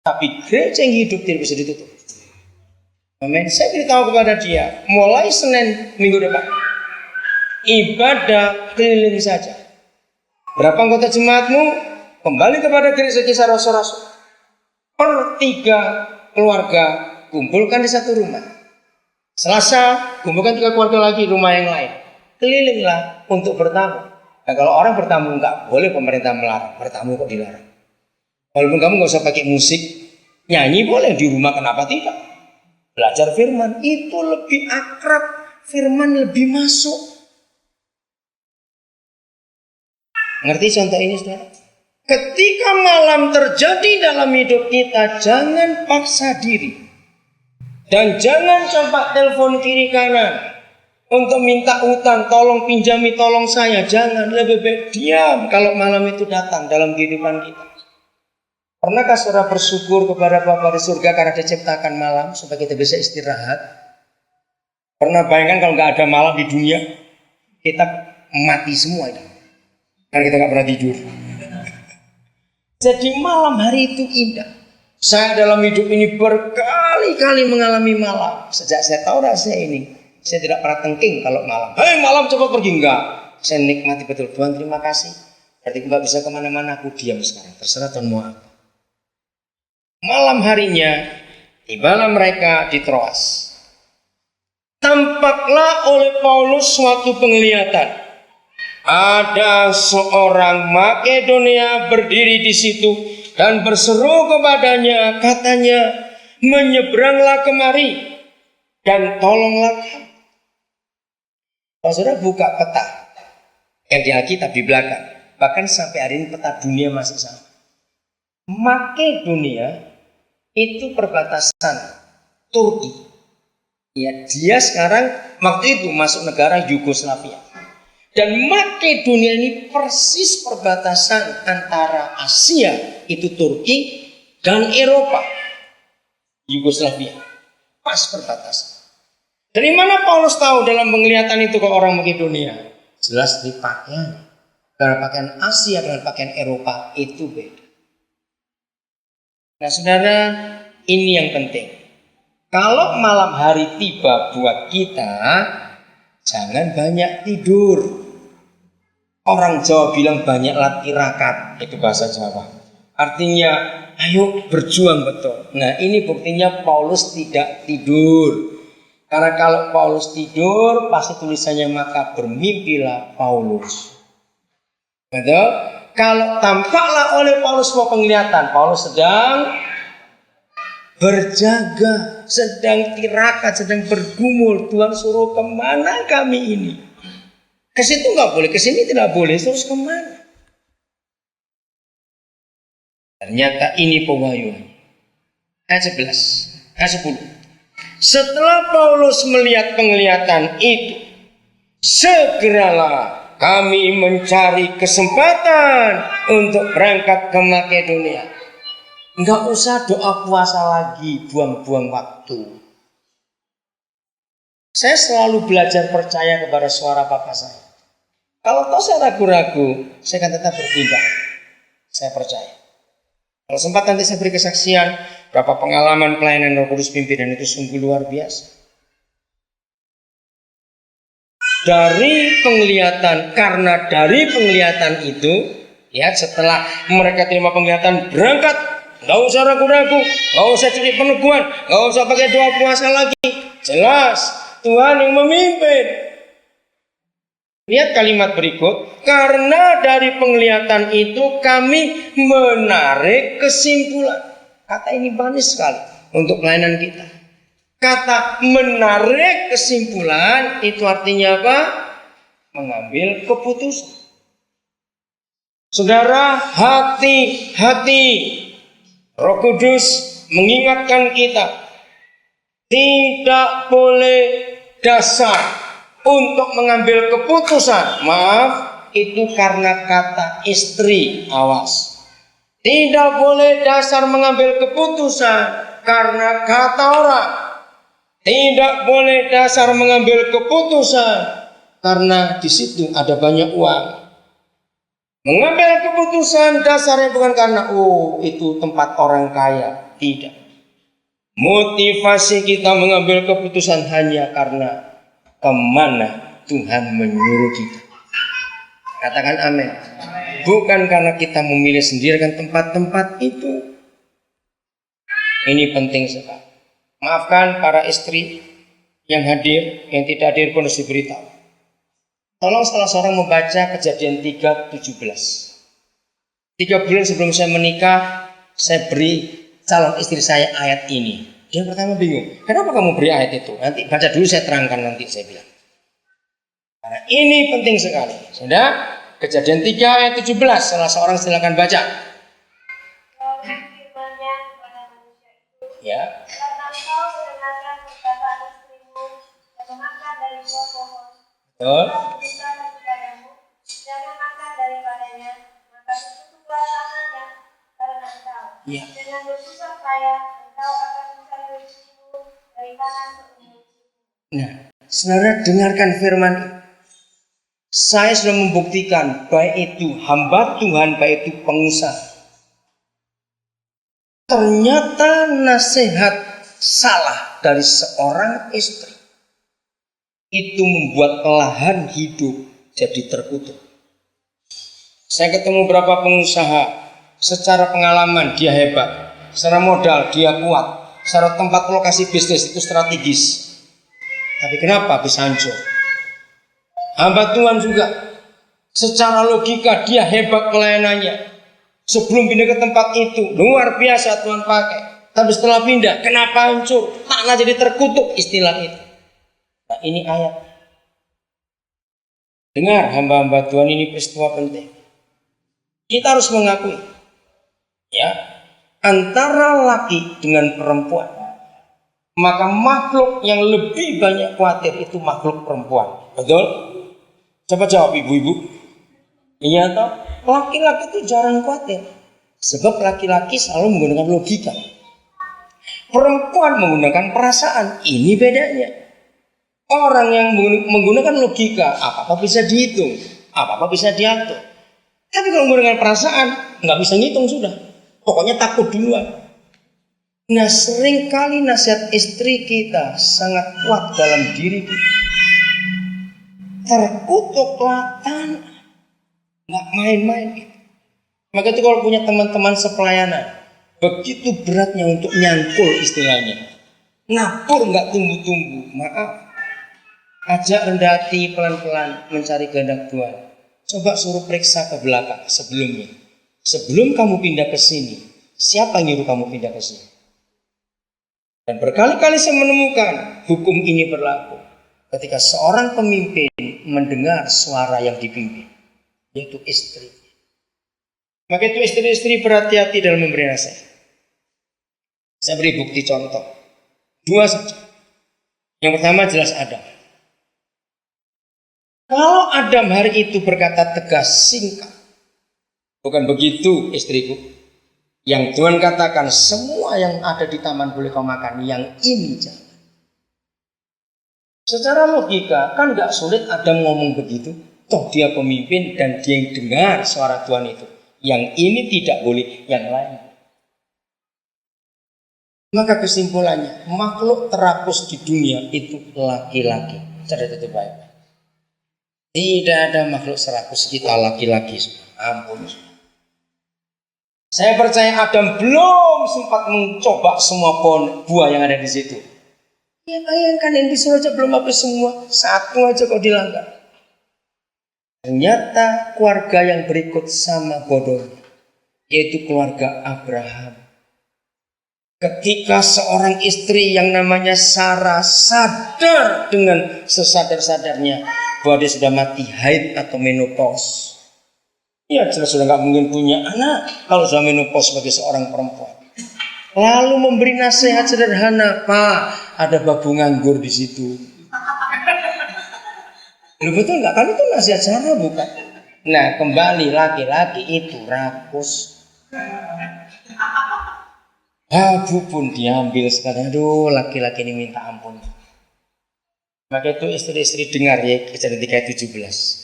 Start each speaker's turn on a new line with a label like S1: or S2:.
S1: Tapi gereja yang hidup tidak bisa ditutup. Amin. Saya beritahu kepada dia, mulai Senin minggu depan, ibadah keliling saja. Berapa anggota jemaatmu? Kembali kepada gereja Kisah Rasul-Rasul. Per 3 keluarga kumpulkan di satu rumah. Selasa kumpulkan 3 keluarga lagi rumah yang lain. Kelilinglah untuk bertamu. Nah, kalau orang bertamu nggak boleh pemerintah melarang. Bertamu kok dilarang. Walaupun kamu nggak usah pakai musik, nyanyi boleh di rumah, kenapa tidak? Belajar firman itu lebih akrab, firman lebih masuk. Ngerti contoh ini, saudara? Ketika malam terjadi dalam hidup kita, jangan paksa diri. Dan jangan coba telepon kiri kanan untuk minta utang, tolong pinjami, tolong saya. Jangan, lebih baik diam kalau malam itu datang dalam kehidupan kita. Pernahkah saudara bersyukur kepada Bapa di surga karena diciptakan malam supaya kita bisa istirahat? Pernah bayangkan kalau nggak ada malam di dunia, kita mati semua ini. Karena kita nggak pernah tidur. Jadi malam hari itu indah. Saya dalam hidup ini berkali-kali mengalami malam. Sejak saya tahu rahasia ini, saya tidak pernah tengking kalau malam. Hei malam cepat pergi, enggak. Saya nikmati betul. Tuhan terima kasih. Berarti nggak bisa kemana-mana, aku diam sekarang. Terserah Tuhan mau apa. Malam harinya tibalah mereka di Troas. Tampaklah oleh Paulus suatu penglihatan. Ada seorang Makedonia berdiri di situ dan berseru kepadanya, katanya, menyeberanglah kemari dan tolonglah kami. Kalau saudara buka peta yang di Alkitab di belakang, bahkan sampai hari ini peta dunia masih sama. Makedonia itu perbatasan Turki. Ya, dia sekarang waktu itu masuk negara Yugoslavia. Dan Makedonia ini persis perbatasan antara Asia, itu Turki, dan Eropa, Yugoslavia. Pas perbatasan. Dari mana Paulus tahu dalam penglihatan itu ke orang Makedonia? Jelas di pakaian. Karena pakaian Asia dengan pakaian Eropa itu beda. Nah saudara, ini yang penting. Kalau malam hari tiba buat kita, jangan banyak tidur. Orang Jawa bilang banyaklah tirakat, itu bahasa Jawa. Artinya, ayo berjuang betul. Nah ini buktinya Paulus tidak tidur. Karena kalau Paulus tidur, pasti tulisannya maka bermimpilah Paulus. Betul? Kalau tampaklah oleh Paulus sebuah penglihatan, Paulus sedang berjaga, sedang tirakat, sedang bergumul. Tuhan suruh kemana kami ini? Ke situ nggak boleh, ke sini tidak boleh, terus kemana? Ternyata ini pewahyuan. Ayat 11, ayat 10. Setelah Paulus melihat penglihatan itu, segeralah kami mencari kesempatan untuk berangkat ke Makedonia. Enggak usah doa puasa lagi, buang-buang waktu. Saya selalu belajar percaya kepada suara Bapa saya. Kalau toh saya ragu-ragu, saya akan tetap bertindak. Saya percaya. Kalau sempat nanti saya beri kesaksian, berapa pengalaman pelayanan Roh Kudus pimpinan itu sungguh luar biasa. Dari penglihatan, karena dari penglihatan itu, ya setelah mereka terima penglihatan berangkat, nggak usah ragu-ragu, nggak usah cari peneguhan, nggak usah pakai doa puasa lagi. Jelas Tuhan yang memimpin. Lihat kalimat berikut. Karena dari penglihatan itu kami menarik kesimpulan. Kata ini manis sekali untuk pelayanan kita. Kata menarik kesimpulan itu artinya apa? Mengambil keputusan. Saudara, hati-hati. Roh Kudus mengingatkan kita. Tidak boleh dasar untuk mengambil keputusan. Maaf, itu karena kata istri. Awas. Tidak boleh dasar mengambil keputusan karena kata orang. Tidak boleh dasar mengambil keputusan karena di situ ada banyak uang. Mengambil keputusan dasarnya bukan karena itu tempat orang kaya. Tidak. Motivasi kita mengambil keputusan hanya karena kemana Tuhan menyuruh kita. Katakan amin. Bukan karena kita memilih sendiri kan tempat-tempat itu. Ini penting sekali. Maafkan para istri yang hadir, yang tidak hadir pun harus diberitahu. Tolong salah seorang membaca Kejadian 3:17. 3 bulan sebelum saya menikah, saya beri calon istri saya ayat ini. Dia pertama bingung, kenapa kamu beri ayat itu? Nanti baca dulu, saya terangkan nanti, saya bilang. Karena ini penting sekali. Sudah? Kejadian 3 ayat 17. Salah seorang silakan baca. Ya.
S2: Karena engkau mendengarkan perkataan istrimu dan memakan dari buah pohon,
S1: Betul.
S2: berbicara kepadamu, jangan makan daripadanya, maka tertutup tangannya karena engkau.
S1: Ya.
S2: Dengan bersusah payah engkau akan mencari rezekimu dari tanah seumur.
S1: Nah, saudara dengarkan firman ini. Saya sudah membuktikan baik itu hamba Tuhan, baik itu pengusaha. Ternyata nasihat salah dari seorang istri itu membuat lahan hidup jadi terkutuk. Saya ketemu beberapa pengusaha, secara pengalaman dia hebat, secara modal dia kuat, secara tempat lokasi bisnis itu strategis. Tapi kenapa bisa hancur? Hamba Tuhan juga, secara logika dia hebat pelayanannya. Sebelum pindah ke tempat itu, luar biasa Tuhan pakai. Tapi setelah pindah, kenapa hancur? Tanah jadi terkutuk, istilah itu. Nah, ini ayat. Dengar hamba-hamba Tuhan, ini peristiwa penting. Kita harus mengakui, ya, antara laki dengan perempuan, maka makhluk yang lebih banyak khawatir itu makhluk perempuan. Betul? Coba jawab ibu-ibu. Iya toh? Laki-laki itu jarang khawatir. Sebab laki-laki selalu menggunakan logika. Perempuan menggunakan perasaan. Ini bedanya. Orang yang menggunakan logika, apa-apa bisa dihitung, apa-apa bisa diatur. Tapi kalau menggunakan perasaan, nggak bisa ngitung sudah. Pokoknya takut duluan. Nah, seringkali nasihat istri kita sangat kuat dalam diri kita. Terkutuklah tanah, nggak main-main. Maka itu kalau punya teman-teman sepelayanan, begitu beratnya untuk nyangkul istilahnya, nabur nggak tumbuh-tumbuh. Maaf, ajak rendah hati pelan-pelan mencari kehendak Tuhan. Coba suruh periksa ke belakang sebelumnya. Sebelum kamu pindah ke sini, siapa yang nyuruh kamu pindah ke sini? Dan berkali-kali saya menemukan hukum ini berlaku ketika seorang pemimpin mendengar suara yang dipimpin, yaitu istri. Maka itu istri-istri berhati-hati dalam memberi nasihat. Saya beri bukti contoh. 2 saja. Yang pertama jelas Adam. Kalau Adam hari itu berkata tegas, singkat, bukan begitu istriku. Yang Tuhan katakan semua yang ada di taman boleh kau makan, yang ini jangan. Secara logika kan gak sulit Adam ngomong begitu. Toh dia pemimpin dan dia yang dengar suara Tuhan itu. Yang ini tidak boleh, yang lain. Maka kesimpulannya, makhluk terhapus di dunia itu laki-laki. Catat itu baik. Tidak ada makhluk serapus kita laki-laki. Ampun. Saya percaya Adam belum sempat mencoba semua pohon buah yang ada di situ. Ya bayangkan yang disuruh aja belum habis semua. Satu aja kok dilanggar. Ternyata keluarga yang berikut sama bodohnya, yaitu keluarga Abraham. Ketika seorang istri yang namanya Sarah sadar dengan sesadar-sadarnya bahwa dia sudah mati haid atau menopause. Ya jelas sudah gak mungkin punya anak kalau sudah menopause sebagai seorang perempuan. Lalu memberi nasihat sederhana, Pak, ada babu nganggur di situ. Loh, betul nggak? Kan itu nasihat Sarah bukan? Nah, kembali laki-laki itu rakus. Babu pun diambil sekali. Aduh, laki-laki ini minta ampun. Maka itu istri-istri dengar ya Kejadian 3:17.